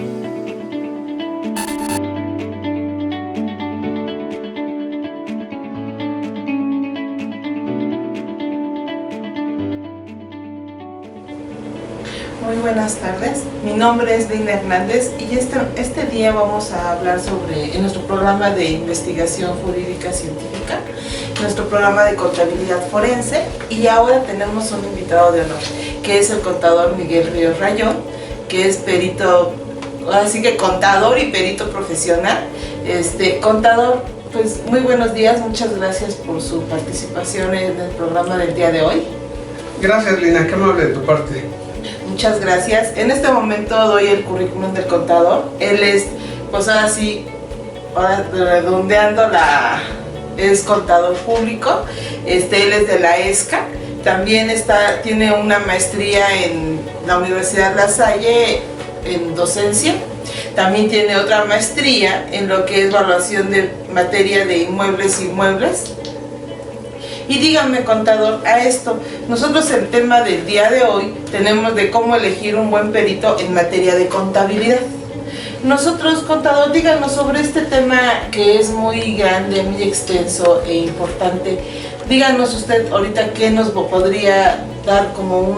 Muy buenas tardes, mi nombre es Lina Hernández y este día vamos a hablar sobre, en nuestro programa de investigación jurídica científica, nuestro programa de contabilidad forense, y ahora tenemos un invitado de honor, que es el contador Miguel Ríos Rayón, que es perito, así que contador y perito profesional. Contador, pues muy buenos días, muchas gracias por su participación en el programa del día de hoy. Gracias, Lina, qué amable de tu parte. Muchas gracias. En este momento doy el currículum del contador. Él es, pues ahora sí, redondeando es contador público. Él es de la ESCA. También tiene una maestría en la Universidad La Salle en docencia. También tiene otra maestría en lo que es evaluación de materia de inmuebles y muebles. Y dígame, contador, a esto, nosotros el tema del día de hoy tenemos de cómo elegir un buen perito en materia de contabilidad. Nosotros, contador, díganos sobre este tema que es muy grande, muy extenso e importante. Díganos usted ahorita qué nos podría dar como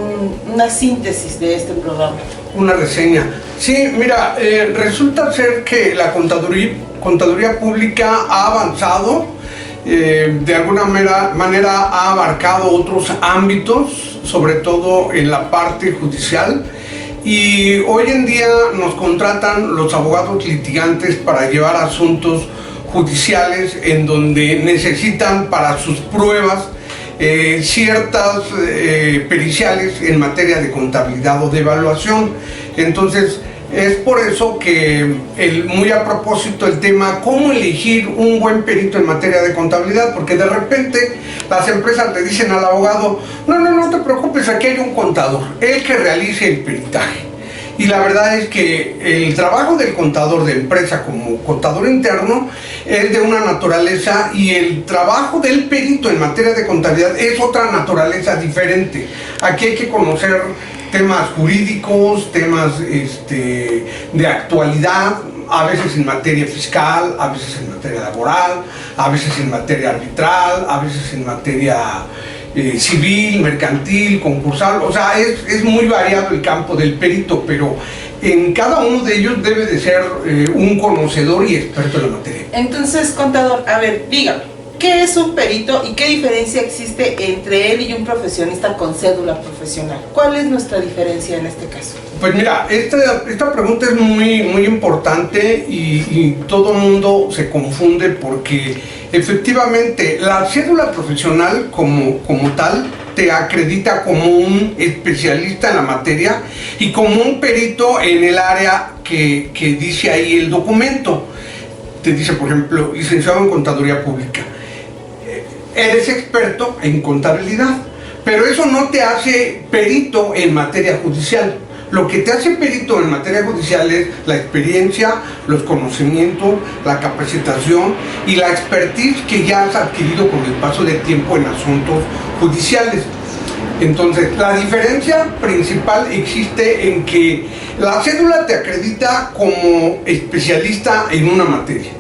una síntesis de este programa. Una reseña. Sí, mira, resulta ser que la contaduría pública ha avanzado. De alguna manera ha abarcado otros ámbitos, sobre todo en la parte judicial, y hoy en día nos contratan los abogados litigantes para llevar asuntos judiciales en donde necesitan para sus pruebas ciertas periciales en materia de contabilidad o de evaluación. Entonces, es por eso que, muy a propósito, el tema cómo elegir un buen perito en materia de contabilidad, porque de repente las empresas le dicen al abogado, no te preocupes, aquí hay un contador, el que realice el peritaje. Y la verdad es que el trabajo del contador de empresa como contador interno es de una naturaleza, y el trabajo del perito en materia de contabilidad es otra naturaleza diferente. Aquí hay que conocer temas jurídicos, temas de actualidad, a veces en materia fiscal, a veces en materia laboral, a veces en materia arbitral, a veces en materia civil, mercantil, concursal. O sea, es muy variado el campo del perito, pero en cada uno de ellos debe de ser un conocedor y experto en la materia. Entonces, contador, a ver, dígame, ¿qué es un perito y qué diferencia existe entre él y un profesionista con cédula profesional? ¿Cuál es nuestra diferencia en este caso? Pues mira, esta pregunta es muy importante y todo el mundo se confunde, porque efectivamente la cédula profesional como tal te acredita como un especialista en la materia y como un perito en el área que dice ahí el documento. Te dice, por ejemplo, licenciado en Contaduría Pública. Eres experto en contabilidad, pero eso no te hace perito en materia judicial. Lo que te hace perito en materia judicial es la experiencia, los conocimientos, la capacitación y la expertise que ya has adquirido con el paso del tiempo en asuntos judiciales. Entonces, la diferencia principal existe en que la cédula te acredita como especialista en una materia,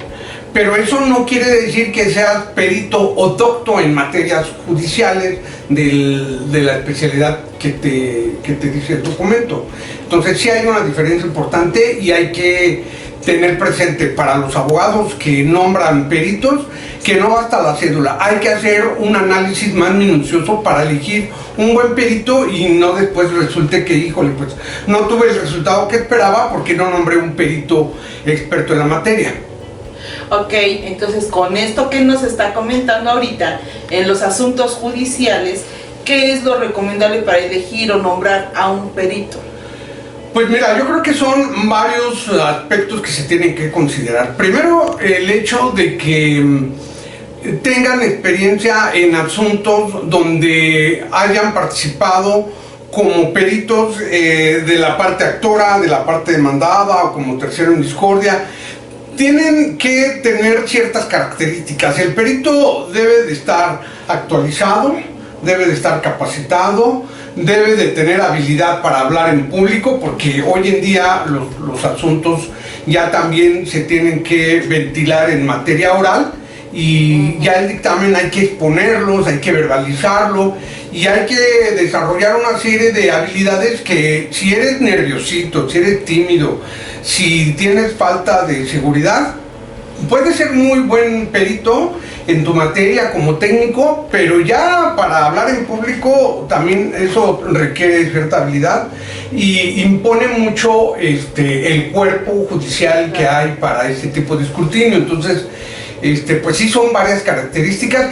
pero eso no quiere decir que seas perito o docto en materias judiciales de la especialidad que te dice el documento. Entonces sí hay una diferencia importante y hay que tener presente para los abogados que nombran peritos que no basta la cédula, hay que hacer un análisis más minucioso para elegir un buen perito y no después resulte que, híjole, pues no tuve el resultado que esperaba porque no nombré un perito experto en la materia. Ok, entonces con esto que nos está comentando ahorita, en los asuntos judiciales, ¿qué es lo recomendable para elegir o nombrar a un perito? Pues mira, yo creo que son varios aspectos que se tienen que considerar. Primero, el hecho de que tengan experiencia en asuntos donde hayan participado como peritos de la parte actora, de la parte demandada o como tercero en discordia. Tienen que tener ciertas características. El perito debe de estar actualizado, debe de estar capacitado, debe de tener habilidad para hablar en público, porque hoy en día los asuntos ya también se tienen que ventilar en materia oral, y ya el dictamen hay que exponerlos, hay que verbalizarlo, y hay que desarrollar una serie de habilidades que, si eres nerviosito, si eres tímido, si tienes falta de seguridad, puedes ser muy buen perito en tu materia como técnico, pero ya para hablar en público también eso requiere cierta habilidad y impone mucho el cuerpo judicial que hay para ese tipo de escrutinio. Entonces, pues sí, son varias características.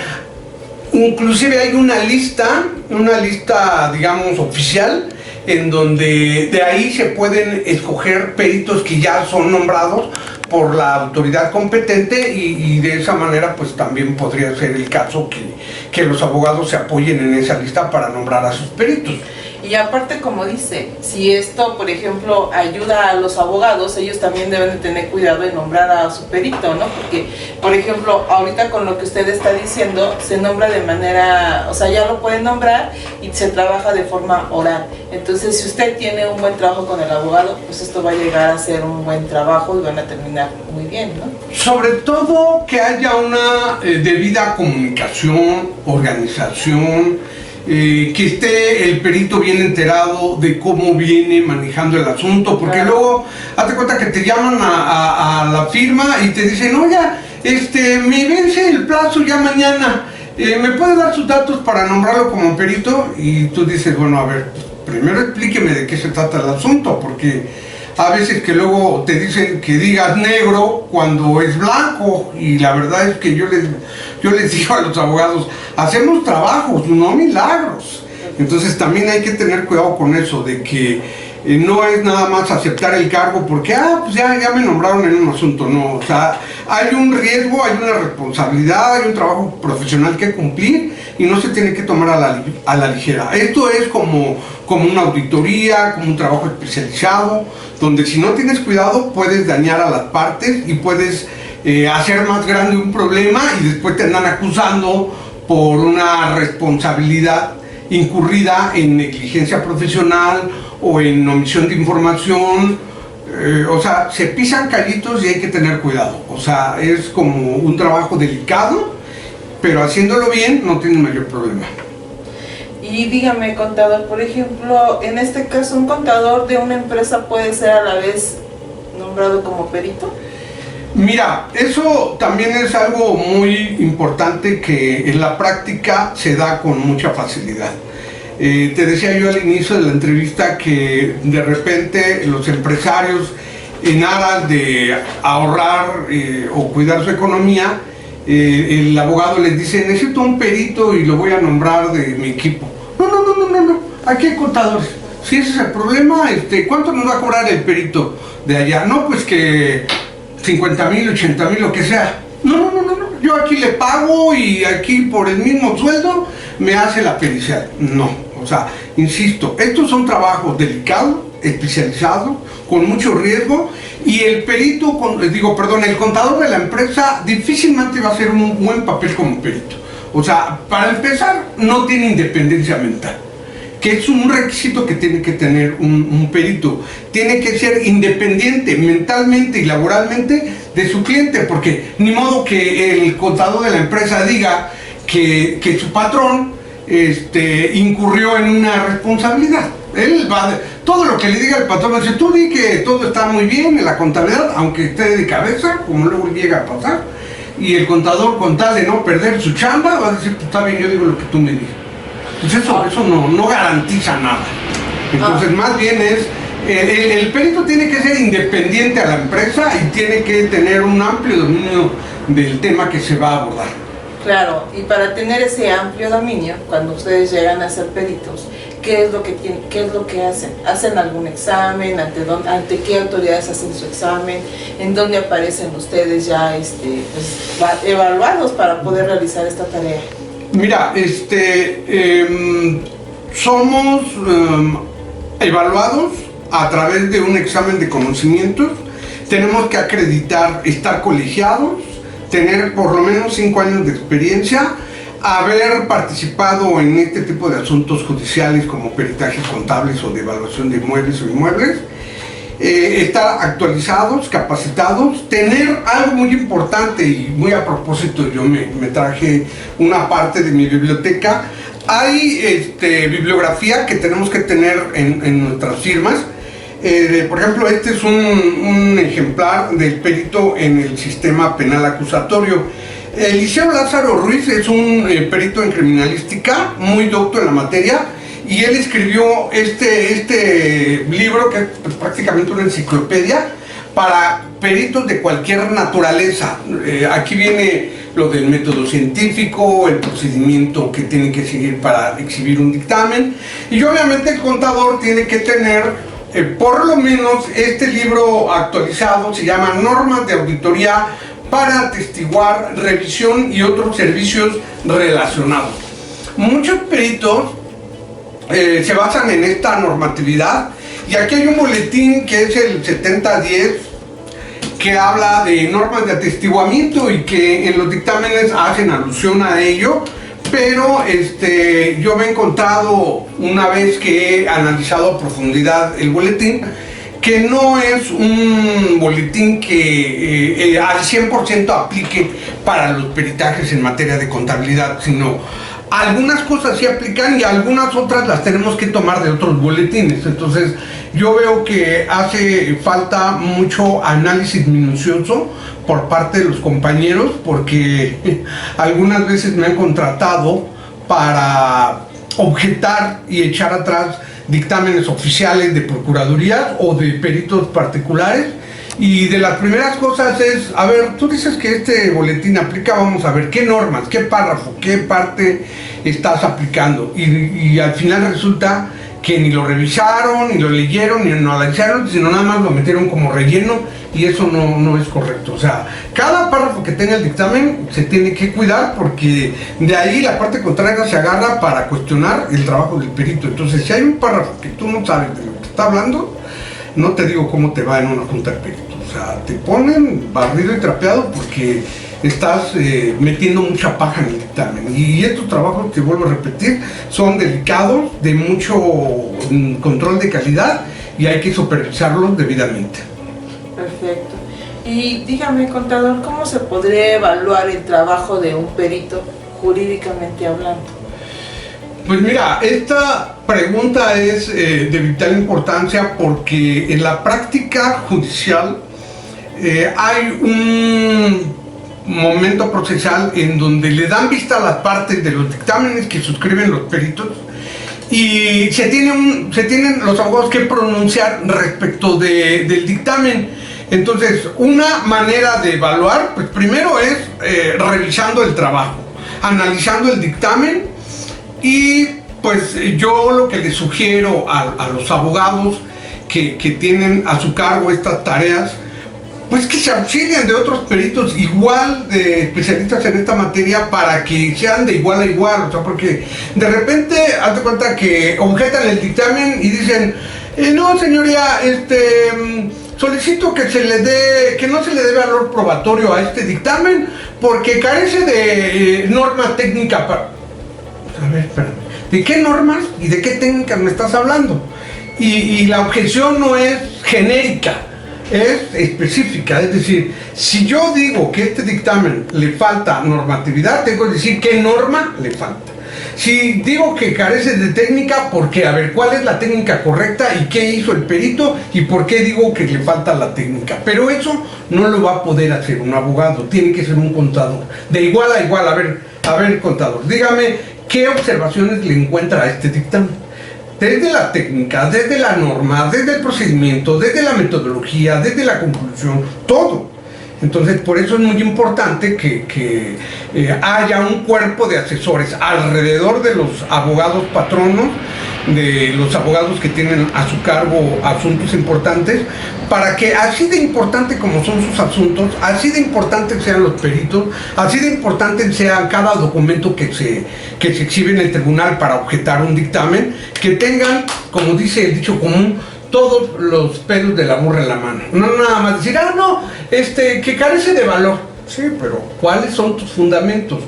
Inclusive hay una lista, digamos, oficial, en donde de ahí se pueden escoger peritos que ya son nombrados por la autoridad competente, y de esa manera pues también podría ser el caso que los abogados se apoyen en esa lista para nombrar a sus peritos. Y aparte, como dice, si esto, por ejemplo, ayuda a los abogados, ellos también deben de tener cuidado de nombrar a su perito, ¿no? Porque, por ejemplo, ahorita con lo que usted está diciendo, se nombra de manera, o sea, ya lo pueden nombrar y se trabaja de forma oral. Entonces, si usted tiene un buen trabajo con el abogado, pues esto va a llegar a ser un buen trabajo y van a terminar muy bien, ¿no? Sobre todo que haya una debida comunicación, organización, que esté el perito bien enterado de cómo viene manejando el asunto, porque claro, luego hazte cuenta que te llaman a la firma y te dicen, oye, me vence el plazo ya mañana, ¿me puede dar sus datos para nombrarlo como perito? Y tú dices, bueno, a ver, primero explíqueme de qué se trata el asunto, porque a veces que luego te dicen que digas negro cuando es blanco, y la verdad es que yo les digo a los abogados, hacemos trabajos, no milagros. Entonces también hay que tener cuidado con eso, de que no es nada más aceptar el cargo porque, pues ya me nombraron en un asunto, no, o sea, hay un riesgo, hay una responsabilidad, hay un trabajo profesional que cumplir y no se tiene que tomar a la ligera. Esto es como una auditoría, como un trabajo especializado, donde si no tienes cuidado puedes dañar a las partes y puedes hacer más grande un problema y después te andan acusando por una responsabilidad incurrida en negligencia profesional o en omisión de información. O sea, se pisan callitos y hay que tener cuidado. O sea, es como un trabajo delicado, pero haciéndolo bien no tiene mayor problema. Y dígame, contador, por ejemplo, en este caso, ¿un contador de una empresa puede ser a la vez nombrado como perito? Mira, eso también es algo muy importante que en la práctica se da con mucha facilidad. Te decía yo al inicio de la entrevista que de repente los empresarios, en aras de ahorrar o cuidar su economía, el abogado les dice, necesito un perito y lo voy a nombrar de mi equipo. No, aquí hay contadores. Si ese es el problema, ¿cuánto nos va a cobrar el perito de allá? No, pues que 50,000, 80,000, lo que sea. No, yo aquí le pago y aquí por el mismo sueldo me hace la pericial. No, o sea, insisto, estos son trabajos delicados, especializados, con mucho riesgo, y el perito, el contador de la empresa difícilmente va a hacer un buen papel como perito. O sea, para empezar, no tiene independencia mental, que es un requisito que tiene que tener un perito. Tiene que ser independiente mentalmente y laboralmente de su cliente, porque ni modo que el contador de la empresa diga que su patrón incurrió en una responsabilidad. Él todo lo que le diga el patrón, va a decir, tú di que todo está muy bien en la contabilidad, aunque esté de cabeza, como luego llega a pasar, y el contador, con tal de no perder su chamba, va a decir, pues está bien, yo digo lo que tú me digas. Pues eso no garantiza nada. Entonces, más bien es, el perito tiene que ser independiente a la empresa y tiene que tener un amplio dominio del tema que se va a abordar. Claro, y para tener ese amplio dominio, cuando ustedes llegan a ser peritos, ¿qué es lo que hacen? ¿Hacen algún examen? ¿Ante qué autoridades hacen su examen? ¿En dónde aparecen ustedes ya evaluados para poder realizar esta tarea? Mira, somos evaluados a través de un examen de conocimientos. Tenemos que acreditar estar colegiados, tener por lo menos 5 años de experiencia. haber participado en este tipo de asuntos judiciales como peritajes contables o de evaluación de inmuebles o inmuebles, estar actualizados, capacitados, tener algo muy importante y muy a propósito. Yo me traje una parte de mi biblioteca. Hay bibliografía que tenemos que tener en nuestras firmas. Por ejemplo, este es un ejemplar del perito en el sistema penal acusatorio. Eliseo Lázaro Ruiz es un perito en criminalística, muy docto en la materia, y él escribió este libro, que es pues, prácticamente una enciclopedia para peritos de cualquier naturaleza. Aquí viene lo del método científico, el procedimiento que tienen que seguir para exhibir un dictamen, y obviamente el contador tiene que tener por lo menos este libro actualizado. Se llama Normas de Auditoría para atestiguar, revisión y otros servicios relacionados. Muchos peritos se basan en esta normatividad, y aquí hay un boletín que es el 7010 que habla de normas de atestiguamiento y que en los dictámenes hacen alusión a ello, pero yo me he encontrado, una vez que he analizado a profundidad el boletín, que no es un boletín que al 100% aplique para los peritajes en materia de contabilidad, sino algunas cosas sí aplican y algunas otras las tenemos que tomar de otros boletines. Entonces yo veo que hace falta mucho análisis minucioso por parte de los compañeros, porque algunas veces me han contratado para objetar y echar atrás dictámenes oficiales de procuradurías o de peritos particulares, y de las primeras cosas es, a ver, tú dices que este boletín aplica, vamos a ver qué normas, qué párrafo, qué parte estás aplicando, y al final resulta que ni lo revisaron, ni lo leyeron, ni lo analizaron, sino nada más lo metieron como relleno, y eso no es correcto. O sea, cada párrafo que tenga el dictamen se tiene que cuidar, porque de ahí la parte contraria se agarra para cuestionar el trabajo del perito. Entonces, si hay un párrafo que tú no sabes de lo que está hablando, no te digo cómo te va en una junta de peritos. O sea, te ponen barrido y trapeado porque estás metiendo mucha paja en el dictamen. Y estos trabajos, te vuelvo a repetir, son delicados, de mucho control de calidad, y hay que supervisarlos debidamente. Perfecto. Y dígame, contador, ¿cómo se podría evaluar el trabajo de un perito jurídicamente hablando? Pues mira, esta pregunta es de vital importancia, porque en la práctica judicial hay un momento procesal en donde le dan vista a las partes de los dictámenes que suscriben los peritos, y se tienen los abogados que pronunciar respecto del dictamen. Entonces, una manera de evaluar, pues primero es revisando el trabajo, analizando el dictamen, y pues yo lo que les sugiero a los abogados que tienen a su cargo estas tareas, pues que se auxilien de otros peritos igual de especialistas en esta materia, para que sean de igual a igual. O sea, porque de repente hazte cuenta que objetan el dictamen y dicen, no señoría, solicito que no se le dé valor probatorio a este dictamen porque carece de norma técnica para... A ver, espérame, ¿de qué normas y de qué técnicas me estás hablando? Y la objeción no es genérica, es específica. Es decir, si yo digo que este dictamen le falta normatividad, tengo que decir qué norma le falta. Si digo que carece de técnica, ¿por qué? A ver, ¿cuál es la técnica correcta y qué hizo el perito y por qué digo que le falta la técnica? Pero eso no lo va a poder hacer un abogado, tiene que ser un contador. De igual a igual, a ver, contador, dígame qué observaciones le encuentra a este dictamen. Desde la técnica, desde la norma, desde el procedimiento, desde la metodología, desde la conclusión, todo. Entonces, por eso es muy importante que haya un cuerpo de asesores alrededor de los abogados patronos, de los abogados que tienen a su cargo asuntos importantes, para que así de importante como son sus asuntos, así de importantes sean los peritos, así de importante sea cada documento que se exhibe en el tribunal para objetar un dictamen, que tengan, como dice el dicho común, todos los pelos de la burra en la mano. No nada más decir, que carece de valor. Sí, pero ¿cuáles son tus fundamentos?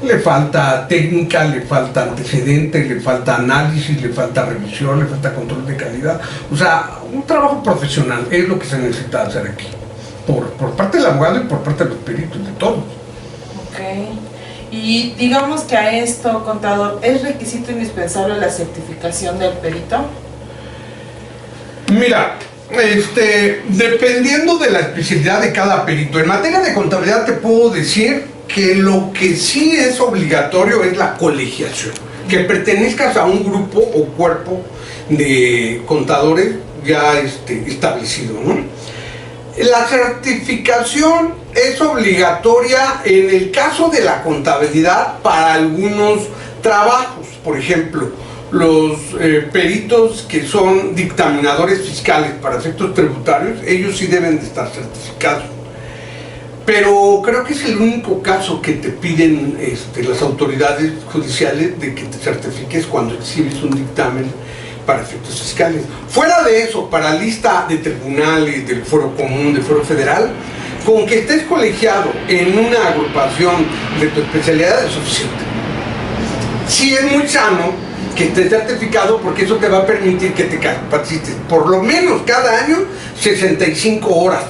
Le falta técnica, le falta antecedentes, le falta análisis, le falta revisión, le falta control de calidad. O sea, un trabajo profesional es lo que se necesita hacer aquí. Por parte del abogado y por parte de los peritos, de todos. Ok. Y digamos que a esto, contador, ¿es requisito indispensable la certificación del perito? Mira, dependiendo de la especialidad de cada perito, en materia de contabilidad te puedo decir que lo que sí es obligatorio es la colegiación, que pertenezcas a un grupo o cuerpo de contadores ya establecido, ¿no? La certificación es obligatoria en el caso de la contabilidad para algunos trabajos. Por ejemplo, los peritos que son dictaminadores fiscales para efectos tributarios, ellos sí deben de estar certificados. Pero creo que es el único caso que te piden las autoridades judiciales de que te certifiques cuando exhibes un dictamen para efectos fiscales. Fuera de eso, para lista de tribunales, del foro común, del foro federal, con que estés colegiado en una agrupación de tu especialidad es suficiente. Sí es muy sano que estés certificado porque eso te va a permitir que te capacites por lo menos cada año 65 horas.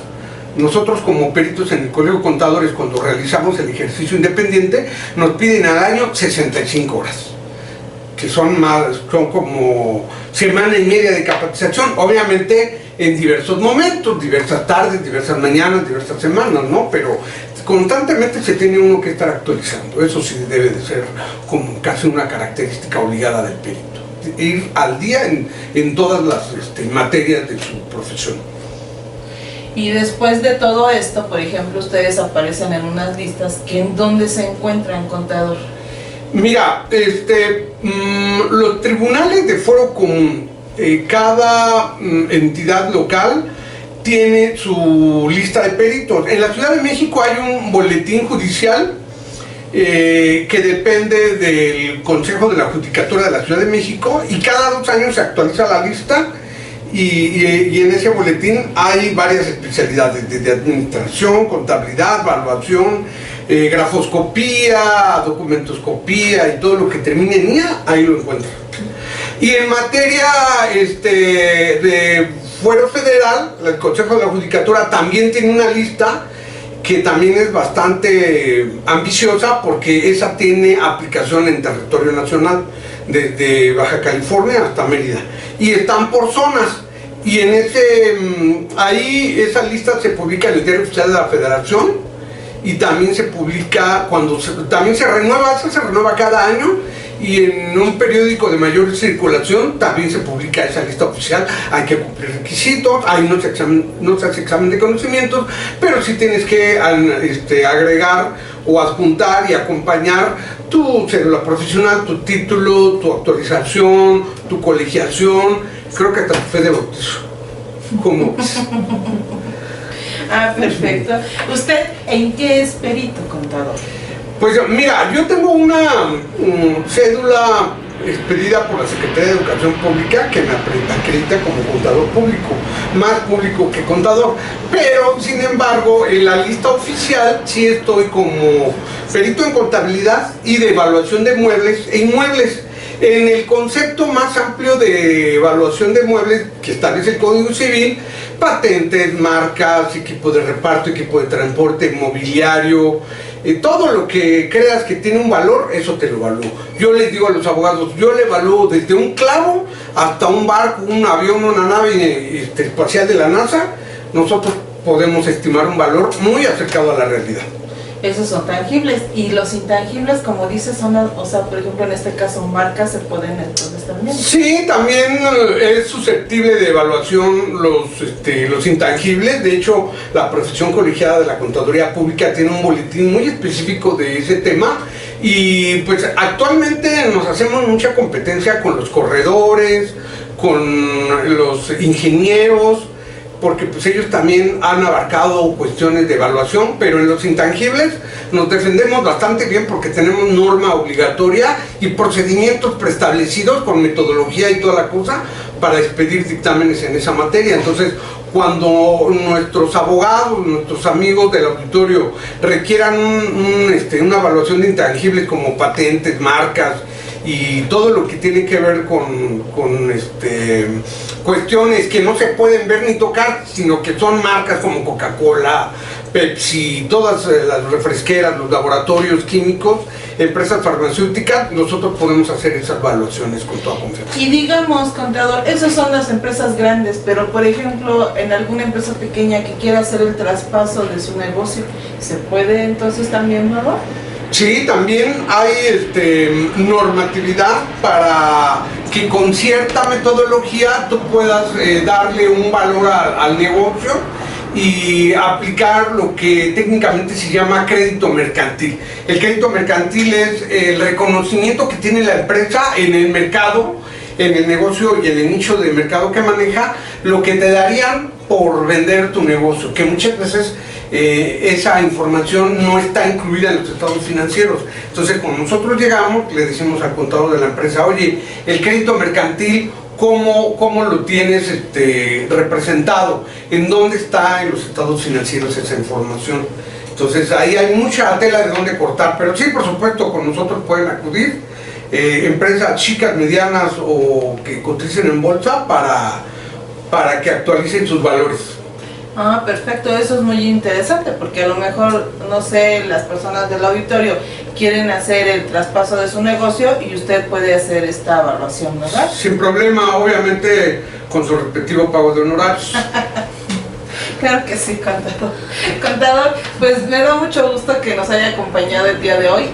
Nosotros como peritos en el Colegio de Contadores, cuando realizamos el ejercicio independiente, nos piden al año 65 horas, que son como semana y media de capacitación, obviamente en diversos momentos, diversas tardes, diversas mañanas, diversas semanas, ¿no? Pero constantemente se tiene uno que estar actualizando. Eso sí debe de ser como casi una característica obligada del perito, ir al día en todas las materias de su profesión. Y después de todo esto, por ejemplo, ustedes aparecen en unas listas que en dónde se encuentran, contador. Mira, los tribunales de foro común, cada entidad local tiene su lista de peritos. En la Ciudad de México hay un boletín judicial que depende del Consejo de la Judicatura de la Ciudad de México y cada 2 años se actualiza la lista. Y en ese boletín hay varias especialidades, desde administración, contabilidad, evaluación, grafoscopía, documentoscopía y todo lo que termine en IA, ahí lo encuentran. Y en materia de fuero federal, el Consejo de la Judicatura también tiene una lista que también es bastante ambiciosa porque esa tiene aplicación en territorio nacional, desde Baja California hasta Mérida, y están por zonas. Y en ahí esa lista se publica en el Diario Oficial de la Federación y también se publica también se renueva cada año, y en un periódico de mayor circulación también se publica esa lista oficial. Hay que cumplir requisitos, ahí no se hace examen de conocimientos, pero sí tienes que agregar o adjuntar y acompañar tu cédula profesional, tu título, tu autorización, tu colegiación, creo que hasta tu fe de bautizo. ¿Cómo ves? Ah, perfecto. ¿Usted en qué es perito, contador? Pues mira, yo tengo una cédula expedida por la Secretaría de Educación Pública que me acredita como contador público, más público que contador, pero sin embargo en la lista oficial sí estoy como perito en contabilidad y de evaluación de muebles e inmuebles. En el concepto más amplio de evaluación de muebles que establece el Código Civil, patentes, marcas, equipo de reparto, equipo de transporte, mobiliario, todo lo que creas que tiene un valor, eso te lo evalúo. Yo les digo a los abogados, yo le evalúo desde un clavo hasta un barco, un avión, una nave espacial de la NASA. Nosotros podemos estimar un valor muy acercado a la realidad. Esos son tangibles, y los intangibles, como dices, son, o sea, por ejemplo, en este caso, marcas se pueden entonces también. Sí, también es susceptible de evaluación los intangibles. De hecho, la profesión colegiada de la Contaduría Pública tiene un boletín muy específico de ese tema, y pues actualmente nos hacemos mucha competencia con los corredores, con los ingenieros, porque pues ellos también han abarcado cuestiones de evaluación, pero en los intangibles nos defendemos bastante bien porque tenemos norma obligatoria y procedimientos preestablecidos con metodología y toda la cosa para expedir dictámenes en esa materia. Entonces, cuando nuestros abogados, nuestros amigos del auditorio requieran una evaluación de intangibles como patentes, marcas y todo lo que tiene que ver con cuestiones que no se pueden ver ni tocar, sino que son marcas como Coca-Cola, Pepsi, todas las refresqueras, los laboratorios químicos, empresas farmacéuticas, nosotros podemos hacer esas evaluaciones con toda confianza. Y digamos, contador, esas son las empresas grandes, pero por ejemplo, en alguna empresa pequeña que quiera hacer el traspaso de su negocio, ¿se puede entonces también, no? Sí, también hay normatividad para que con cierta metodología tú puedas darle un valor al negocio y aplicar lo que técnicamente se llama crédito mercantil. El crédito mercantil es el reconocimiento que tiene la empresa en el mercado, en el negocio y en el nicho de mercado que maneja, lo que te darían por vender tu negocio, que muchas veces esa información no está incluida en los estados financieros. Entonces, cuando nosotros llegamos, le decimos al contador de la empresa, oye, el crédito mercantil, ¿cómo lo tienes representado? ¿En dónde está en los estados financieros esa información? Entonces, ahí hay mucha tela de dónde cortar, pero sí, por supuesto, con nosotros pueden acudir empresas chicas, medianas o que coticen en bolsa para que actualicen sus valores. Ah, perfecto, eso es muy interesante porque a lo mejor, no sé, las personas del auditorio quieren hacer el traspaso de su negocio y usted puede hacer esta evaluación, ¿verdad? Sin problema, obviamente con su respectivo pago de honorarios. Claro que sí, contador. Contador, pues me da mucho gusto que nos haya acompañado el día de hoy.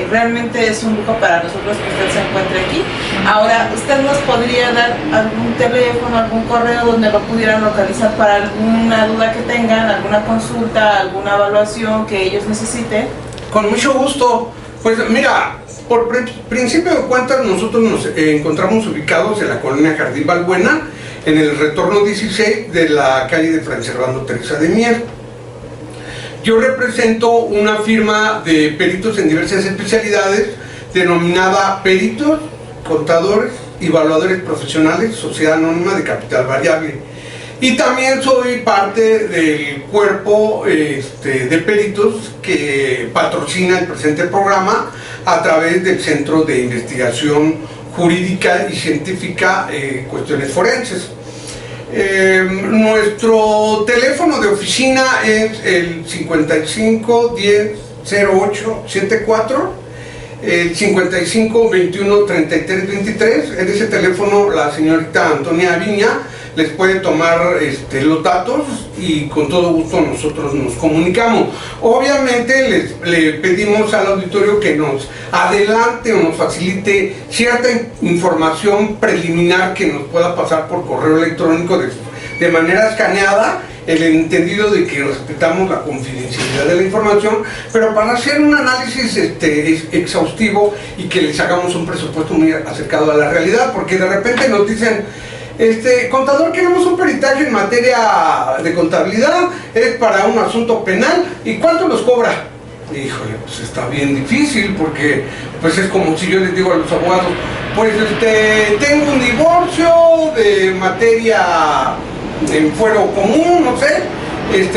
Realmente es un lujo para nosotros que usted se encuentre aquí. Ahora, ¿usted nos podría dar algún teléfono, algún correo donde lo pudieran localizar para alguna duda que tengan, alguna consulta, alguna evaluación que ellos necesiten? Con mucho gusto. Pues mira, por principio de cuentas nosotros nos encontramos ubicados en la colonia Jardín Balbuena, en el retorno 16 de la calle de Fray Servando Teresa de Mier. Yo represento una firma de peritos en diversas especialidades denominada Peritos, Contadores y Evaluadores Profesionales, Sociedad Anónima de Capital Variable. Y también soy parte del cuerpo de peritos que patrocina el presente programa a través del Centro de Investigación Jurídica y Científica, Cuestiones Forenses. Nuestro teléfono de oficina es el 55 10 08 74, el 55 21 33 23. En ese teléfono la señorita Antonia Viña les puede tomar los datos y con todo gusto nosotros nos comunicamos. Obviamente le pedimos al auditorio que nos adelante o nos facilite cierta información preliminar que nos pueda pasar por correo electrónico de manera escaneada, el entendido de que respetamos la confidencialidad de la información, pero para hacer un análisis exhaustivo y que les hagamos un presupuesto muy acercado a la realidad, porque de repente nos dicen, contador, queremos un peritaje en materia de contabilidad, es para un asunto penal, ¿y cuánto nos cobra? Híjole, pues está bien difícil, porque pues es como si yo les digo a los abogados, pues tengo un divorcio de materia en fuero común, no sé,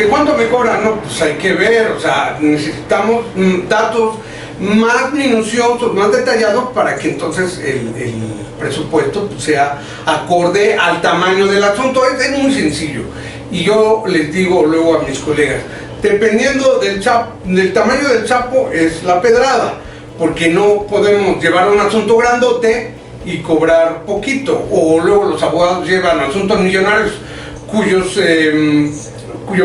¿cuánto me cobran? No, pues hay que ver, o sea, necesitamos datos más minuciosos, más detallados para que entonces el presupuesto sea acorde al tamaño del asunto. Es muy sencillo y yo les digo luego a mis colegas, dependiendo del tamaño del sapo es la pedrada, porque no podemos llevar un asunto grandote y cobrar poquito, o luego los abogados llevan asuntos millonarios cuyo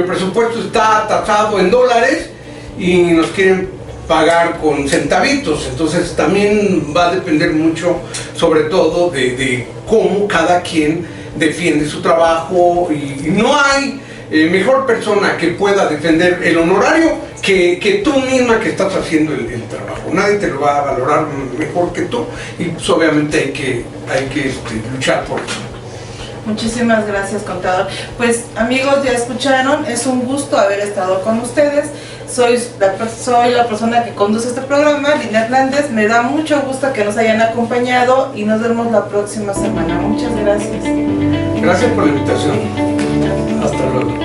presupuesto está tasado en dólares y nos quieren pagar con centavitos. Entonces también va a depender mucho, sobre todo, de cómo cada quien defiende su trabajo, y no hay mejor persona que pueda defender el honorario que tú misma que estás haciendo el trabajo. Nadie te lo va a valorar mejor que tú, y pues obviamente hay que luchar por eso. Muchísimas gracias, contador. Pues amigos, ya escucharon, es un gusto haber estado con ustedes. Soy la persona que conduce este programa, Lina Hernández. Me da mucho gusto que nos hayan acompañado y nos vemos la próxima semana. Muchas gracias. Gracias por la invitación. luego.